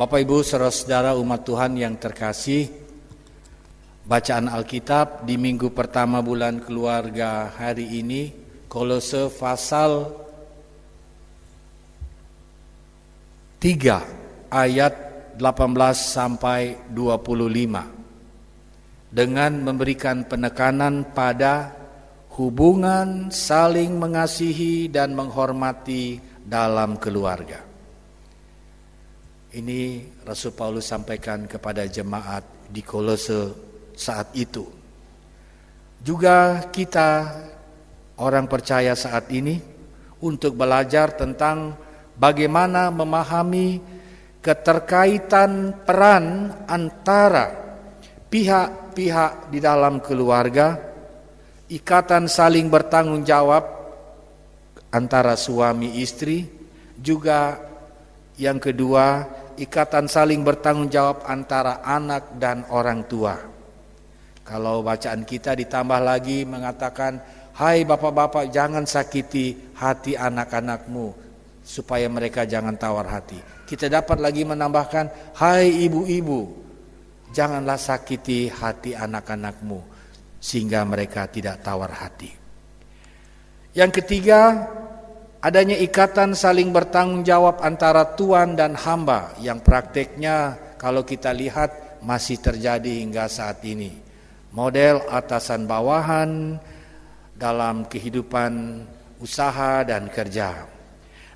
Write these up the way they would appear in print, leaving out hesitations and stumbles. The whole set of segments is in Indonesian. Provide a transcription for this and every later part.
Bapak Ibu saudara-saudara umat Tuhan yang terkasih, bacaan Alkitab di minggu pertama bulan keluarga hari ini, Kolose pasal 3 ayat 18 sampai 25 dengan memberikan penekanan pada hubungan saling mengasihi dan menghormati dalam keluarga. Ini Rasul Paulus sampaikan kepada jemaat di Kolose saat itu. Juga kita orang percaya saat ini untuk belajar tentang bagaimana memahami keterkaitan peran antara pihak-pihak di dalam keluarga, ikatan saling bertanggung jawab antara suami istri, juga yang kedua ikatan saling bertanggung jawab antara anak dan orang tua. Kalau bacaan kita ditambah lagi mengatakan, hai bapak-bapak jangan sakiti hati anak-anakmu supaya mereka jangan tawar hati. Kita dapat lagi menambahkan, hai ibu-ibu janganlah sakiti hati anak-anakmu sehingga mereka tidak tawar hati. Yang ketiga, adanya ikatan saling bertanggung jawab antara tuan dan hamba yang prakteknya kalau kita lihat masih terjadi hingga saat ini. Model atasan bawahan dalam kehidupan usaha dan kerja.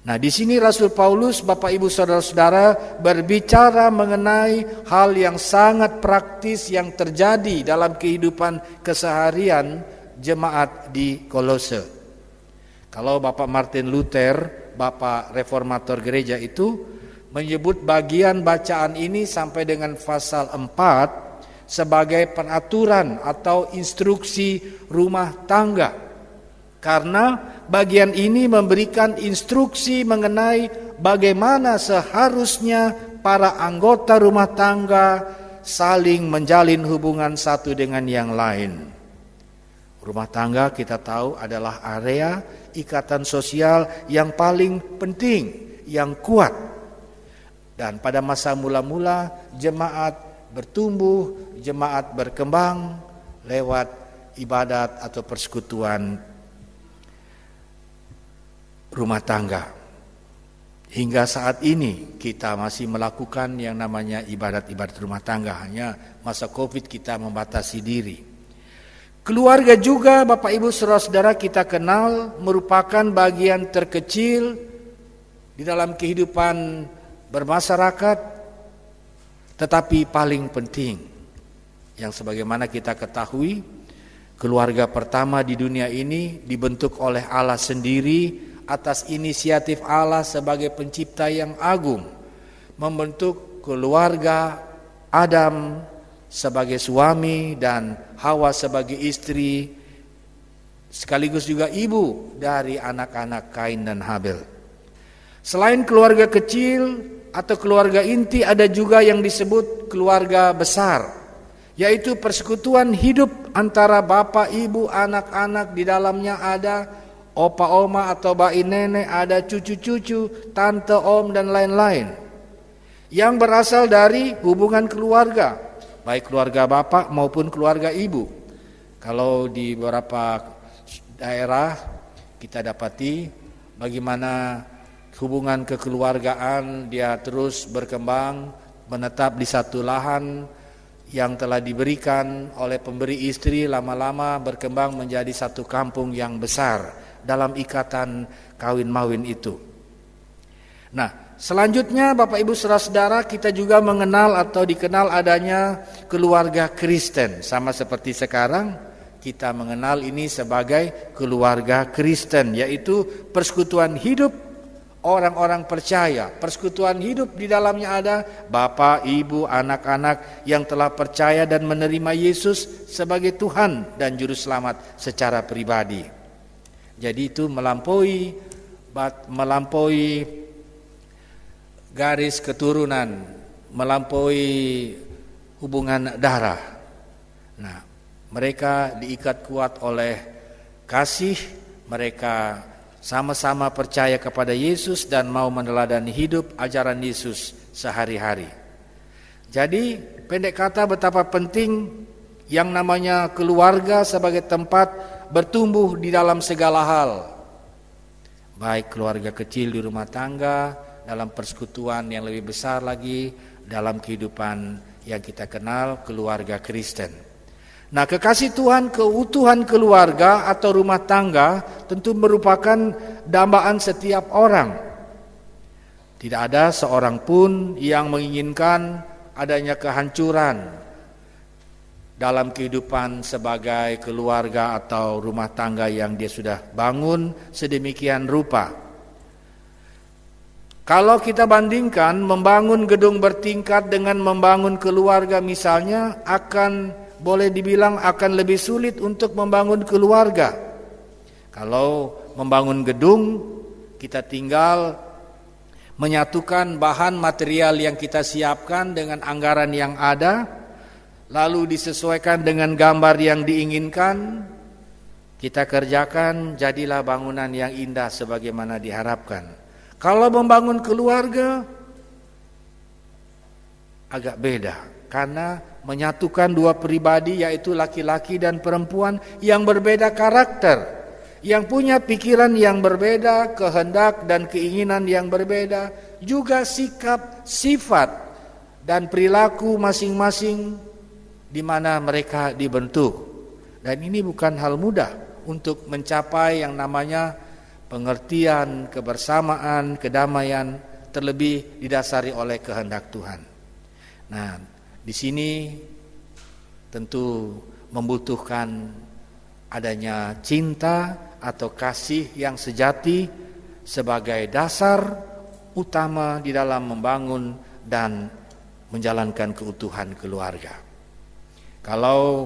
Nah, di sini Rasul Paulus, Bapak Ibu Saudara-saudara, berbicara mengenai hal yang sangat praktis yang terjadi dalam kehidupan keseharian jemaat di Kolose. Kalau Bapak Martin Luther, Bapak Reformator gereja itu menyebut bagian bacaan ini sampai dengan pasal 4 sebagai peraturan atau instruksi rumah tangga. Karena bagian ini memberikan instruksi mengenai bagaimana seharusnya para anggota rumah tangga saling menjalin hubungan satu dengan yang lain. Rumah tangga kita tahu adalah area ikatan sosial yang paling penting, yang kuat. Dan pada masa mula-mula jemaat bertumbuh, jemaat berkembang lewat ibadat atau persekutuan rumah tangga. Hingga saat ini kita masih melakukan yang namanya ibadat-ibadat rumah tangga. Hanya masa Covid kita membatasi diri. Keluarga juga Bapak Ibu Saudara-saudara kita kenal merupakan bagian terkecil di dalam kehidupan bermasyarakat, tetapi paling penting. Yang sebagaimana kita ketahui, keluarga pertama di dunia ini dibentuk oleh Allah sendiri atas inisiatif Allah sebagai pencipta yang agung, membentuk keluarga Adam sebagai suami dan Hawa sebagai istri, sekaligus juga ibu dari anak-anak Kain dan Habel. Selain keluarga kecil atau keluarga inti, ada juga yang disebut keluarga besar, yaitu persekutuan hidup antara bapak, ibu, anak-anak. Di dalamnya ada opa, oma atau bayi nenek, ada cucu-cucu, tante, om dan lain-lain, yang berasal dari hubungan keluarga, baik keluarga bapak maupun keluarga ibu. Kalau di beberapa daerah kita dapati bagaimana hubungan kekeluargaan dia terus berkembang, menetap di satu lahan yang telah diberikan oleh pemberi istri, lama-lama berkembang menjadi satu kampung yang besar dalam ikatan kawin mawin itu. Nah, selanjutnya Bapak Ibu Saudara-saudara, kita juga mengenal atau dikenal adanya keluarga Kristen. Sama seperti sekarang kita mengenal ini sebagai keluarga Kristen, yaitu persekutuan hidup orang-orang percaya. Persekutuan hidup di dalamnya ada bapak, ibu, anak-anak yang telah percaya dan menerima Yesus sebagai Tuhan dan Juru Selamat secara pribadi. Jadi itu melampaui garis keturunan, melampaui hubungan darah. Nah, mereka diikat kuat oleh kasih, mereka sama-sama percaya kepada Yesus dan mau meneladani hidup ajaran Yesus sehari-hari. Jadi pendek kata betapa penting yang namanya keluarga sebagai tempat bertumbuh di dalam segala hal. Baik keluarga kecil di rumah tangga, dalam persekutuan yang lebih besar lagi, dalam kehidupan yang kita kenal keluarga Kristen. Nah, kekasih Tuhan, keutuhan keluarga atau rumah tangga tentu merupakan dambaan setiap orang. Tidak ada seorang pun yang menginginkan adanya kehancuran dalam kehidupan sebagai keluarga atau rumah tangga yang dia sudah bangun sedemikian rupa. Kalau kita bandingkan membangun gedung bertingkat dengan membangun keluarga misalnya, akan boleh dibilang akan lebih sulit untuk membangun keluarga. Kalau membangun gedung, kita tinggal menyatukan bahan material yang kita siapkan dengan anggaran yang ada, lalu disesuaikan dengan gambar yang diinginkan, kita kerjakan, jadilah bangunan yang indah sebagaimana diharapkan. Kalau membangun keluarga agak beda, karena menyatukan dua pribadi yaitu laki-laki dan perempuan yang berbeda karakter, yang punya pikiran yang berbeda, kehendak dan keinginan yang berbeda, juga sikap, sifat dan perilaku masing-masing di mana mereka dibentuk. Dan ini bukan hal mudah untuk mencapai yang namanya pengertian, kebersamaan, kedamaian, terlebih didasari oleh kehendak Tuhan. Nah, di sini tentu membutuhkan adanya cinta atau kasih yang sejati sebagai dasar utama di dalam membangun dan menjalankan keutuhan keluarga. Kalau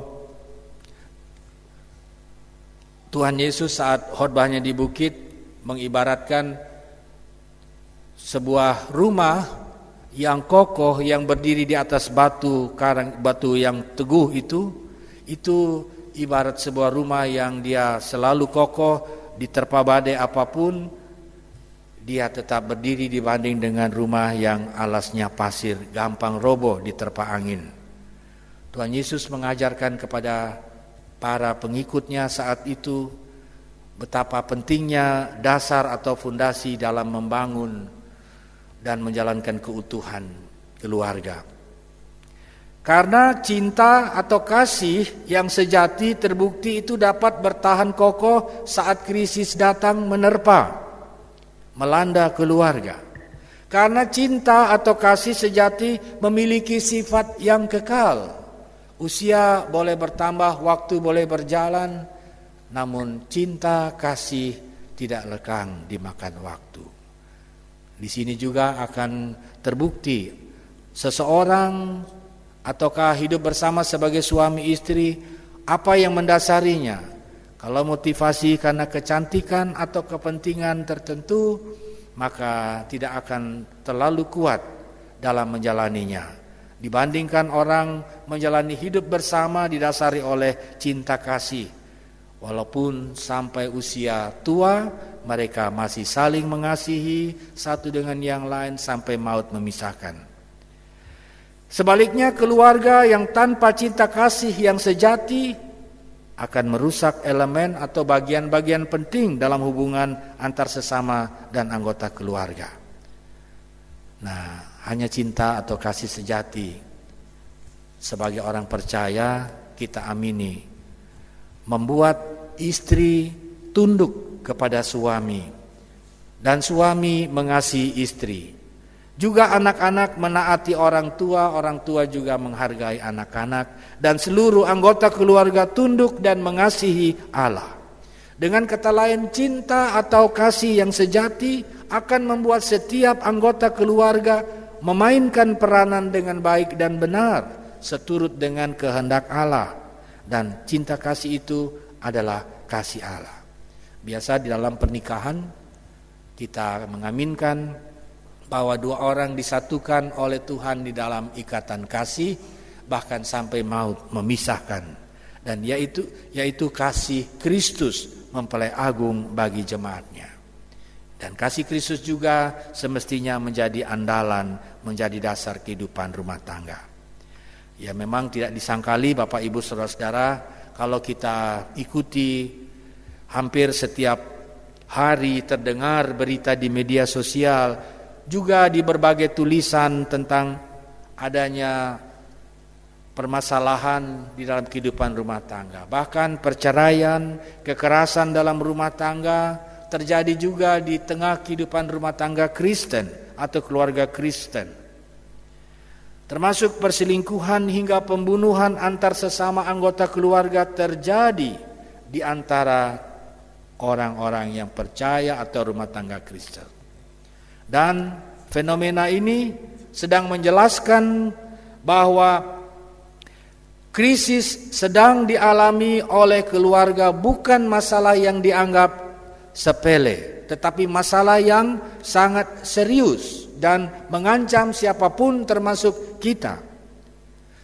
Tuhan Yesus saat khotbahnya di bukit mengibaratkan sebuah rumah yang kokoh yang berdiri di atas batu yang teguh, itu ibarat sebuah rumah yang dia selalu kokoh, diterpa badai apapun dia tetap berdiri dibanding dengan rumah yang alasnya pasir, gampang roboh diterpa angin. Tuhan Yesus mengajarkan kepada para pengikutnya saat itu betapa pentingnya dasar atau fondasi dalam membangun dan menjalankan keutuhan keluarga. Karena cinta atau kasih yang sejati terbukti itu dapat bertahan kokoh saat krisis datang menerpa, melanda keluarga. Karena cinta atau kasih sejati memiliki sifat yang kekal. Usia boleh bertambah, waktu boleh berjalan, namun cinta kasih tidak lekang dimakan waktu. Di sini juga akan terbukti seseorang ataukah hidup bersama sebagai suami istri, apa yang mendasarinya. Kalau motivasi karena kecantikan atau kepentingan tertentu, maka tidak akan terlalu kuat dalam menjalaninya. Dibandingkan orang menjalani hidup bersama didasari oleh cinta kasih. Walaupun sampai usia tua, mereka masih saling mengasihi satu dengan yang lain sampai maut memisahkan. Sebaliknya, keluarga yang tanpa cinta kasih yang sejati akan merusak elemen atau bagian-bagian penting dalam hubungan antar sesama dan anggota keluarga. Nah, hanya cinta atau kasih sejati sebagai orang percaya kita amini membuat istri tunduk kepada suami dan suami mengasihi istri. Juga anak-anak menaati orang tua juga menghargai anak-anak, dan seluruh anggota keluarga tunduk dan mengasihi Allah. Dengan kata lain, cinta atau kasih yang sejati akan membuat setiap anggota keluarga memainkan peranan dengan baik dan benar, seturut dengan kehendak Allah. Dan cinta kasih itu adalah kasih Allah. Biasa di dalam pernikahan kita mengaminkan bahwa dua orang disatukan oleh Tuhan di dalam ikatan kasih, bahkan sampai maut memisahkan. Dan yaitu kasih Kristus mempelai agung bagi jemaatnya. Dan kasih Kristus juga semestinya menjadi andalan, menjadi dasar kehidupan rumah tangga. Ya memang tidak disangkali Bapak Ibu Saudara-saudara, kalau kita ikuti hampir setiap hari terdengar berita di media sosial, juga di berbagai tulisan tentang adanya permasalahan di dalam kehidupan rumah tangga. Bahkan perceraian, kekerasan dalam rumah tangga terjadi juga di tengah kehidupan rumah tangga Kristen atau keluarga Kristen. Termasuk perselingkuhan hingga pembunuhan antar sesama anggota keluarga terjadi di antara orang-orang yang percaya atau rumah tangga Kristen. Dan fenomena ini sedang menjelaskan bahwa krisis sedang dialami oleh keluarga bukan masalah yang dianggap sepele, tetapi masalah yang sangat serius dan mengancam siapapun termasuk kita,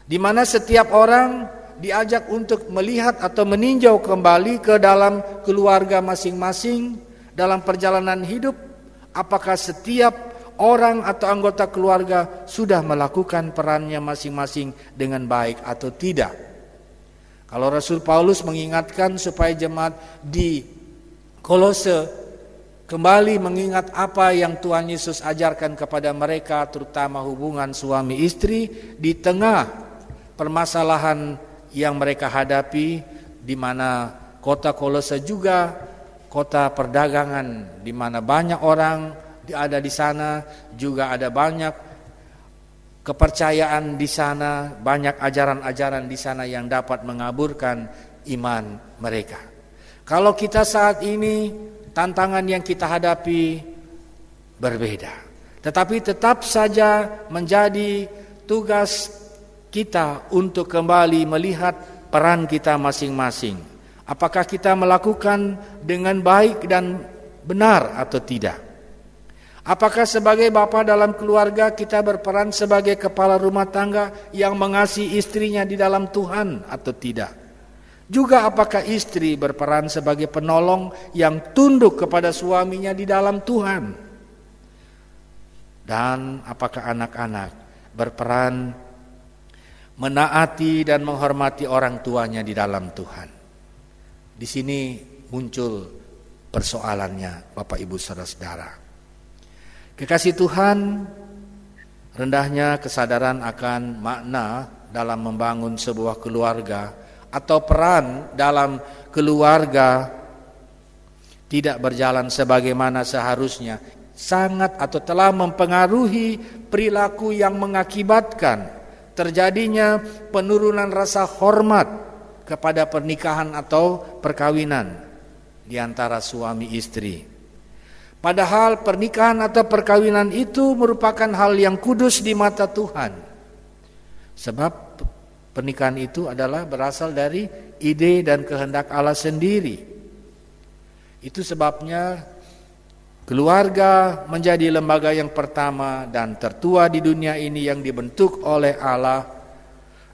di mana setiap orang diajak untuk melihat atau meninjau kembali ke dalam keluarga masing-masing dalam perjalanan hidup, apakah setiap orang atau anggota keluarga sudah melakukan perannya masing-masing dengan baik atau tidak. Kalau Rasul Paulus mengingatkan supaya jemaat di Kolose kembali mengingat apa yang Tuhan Yesus ajarkan kepada mereka, terutama hubungan suami istri di tengah permasalahan yang mereka hadapi, di mana kota Kolose juga kota perdagangan, di mana banyak orang ada di sana, juga ada banyak kepercayaan di sana, banyak ajaran-ajaran di sana yang dapat mengaburkan iman mereka. Kalau kita saat ini, tantangan yang kita hadapi berbeda, tetapi tetap saja menjadi tugas kita untuk kembali melihat peran kita masing-masing. Apakah kita melakukan dengan baik dan benar atau tidak? Apakah sebagai bapa dalam keluarga kita berperan sebagai kepala rumah tangga yang mengasihi istrinya di dalam Tuhan atau tidak? Juga apakah istri berperan sebagai penolong yang tunduk kepada suaminya di dalam Tuhan? Dan apakah anak-anak berperan menaati dan menghormati orang tuanya di dalam Tuhan? Di sini muncul persoalannya, Bapak Ibu Saudara-saudara. Kekasih Tuhan, rendahnya kesadaran akan makna dalam membangun sebuah keluarga atau peran dalam keluarga tidak berjalan sebagaimana seharusnya sangat atau telah mempengaruhi perilaku yang mengakibatkan terjadinya penurunan rasa hormat kepada pernikahan atau perkawinan di antara suami istri. Padahal pernikahan atau perkawinan itu merupakan hal yang kudus di mata Tuhan. Sebab pernikahan itu adalah berasal dari ide dan kehendak Allah sendiri. Itu sebabnya keluarga menjadi lembaga yang pertama dan tertua di dunia ini yang dibentuk oleh Allah,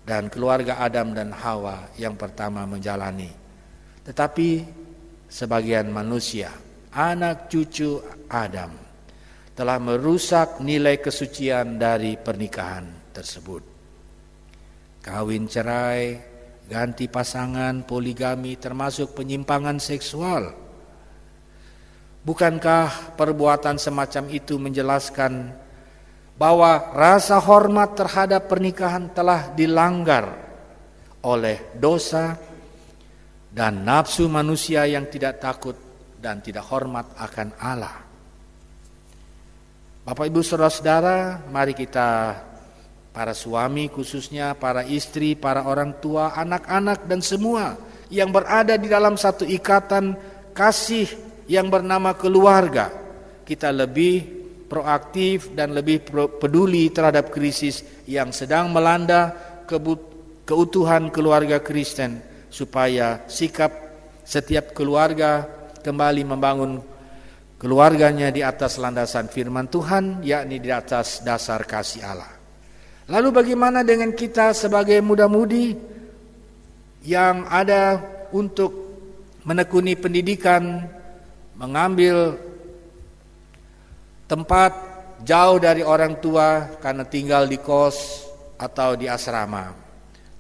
dan keluarga Adam dan Hawa yang pertama menjalani. Tetapi sebagian manusia, anak cucu Adam, telah merusak nilai kesucian dari pernikahan tersebut. Kawin cerai, ganti pasangan, poligami, termasuk penyimpangan seksual. Bukankah perbuatan semacam itu menjelaskan bahwa rasa hormat terhadap pernikahan telah dilanggar oleh dosa dan nafsu manusia yang tidak takut dan tidak hormat akan Allah? Bapak Ibu Saudara-saudara, mari kita, para suami khususnya, para istri, para orang tua, anak-anak dan semua yang berada di dalam satu ikatan kasih yang bernama keluarga, kita lebih proaktif dan lebih peduli terhadap krisis yang sedang melanda keutuhan keluarga Kristen, supaya sikap setiap keluarga kembali membangun keluarganya di atas landasan firman Tuhan, yakni di atas dasar kasih Allah. Lalu bagaimana dengan kita sebagai muda-mudi yang ada untuk menekuni pendidikan, mengambil tempat jauh dari orang tua karena tinggal di kos atau di asrama?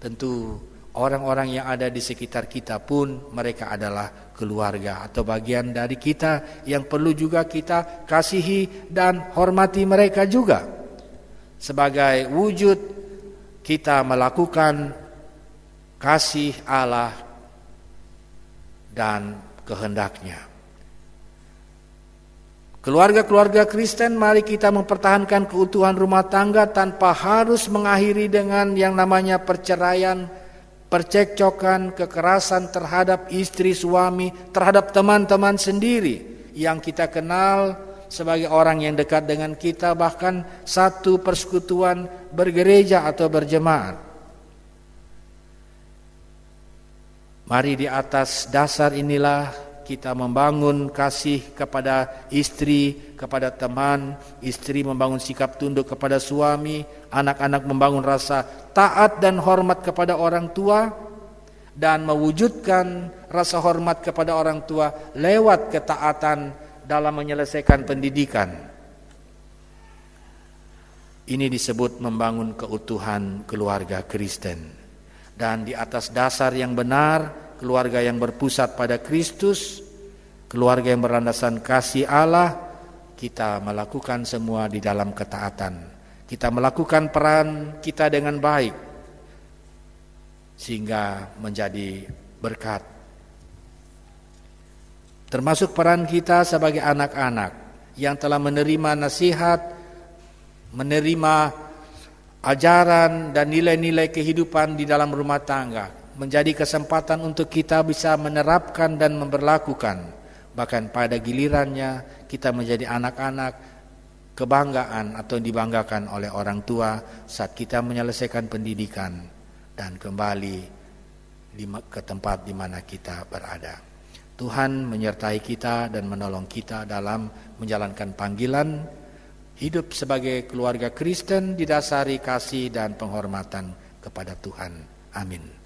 tentu orang-orang yang ada di sekitar kita pun mereka adalah keluarga atau bagian dari kita yang perlu juga kita kasihi dan hormati mereka juga. Sebagai wujud kita melakukan kasih Allah dan kehendaknya. Keluarga-keluarga Kristen, mari kita mempertahankan keutuhan rumah tangga tanpa harus mengakhiri dengan yang namanya perceraian, percekcokan, kekerasan terhadap istri, suami, terhadap teman-teman sendiri yang kita kenal sebagai orang yang dekat dengan kita, bahkan satu persekutuan bergereja atau berjemaat. Mari di atas dasar inilah kita membangun kasih kepada istri, kepada teman, istri membangun sikap tunduk kepada suami, anak-anak membangun rasa taat dan hormat kepada orang tua, dan mewujudkan rasa hormat kepada orang tua lewat ketaatan dalam menyelesaikan pendidikan. Ini disebut membangun keutuhan keluarga Kristen. Dan di atas dasar yang benar, keluarga yang berpusat pada Kristus, keluarga yang berlandasan kasih Allah, kita melakukan semua di dalam ketaatan. Kita melakukan peran kita dengan baik sehingga menjadi berkat. Termasuk peran kita sebagai anak-anak yang telah menerima nasihat, menerima ajaran dan nilai-nilai kehidupan di dalam rumah tangga. Menjadi kesempatan untuk kita bisa menerapkan dan memberlakukan. Bahkan pada gilirannya kita menjadi anak-anak kebanggaan atau dibanggakan oleh orang tua saat kita menyelesaikan pendidikan dan kembali ke tempat di mana kita berada. Tuhan menyertai kita dan menolong kita dalam menjalankan panggilan hidup sebagai keluarga Kristen didasari kasih dan penghormatan kepada Tuhan. Amin.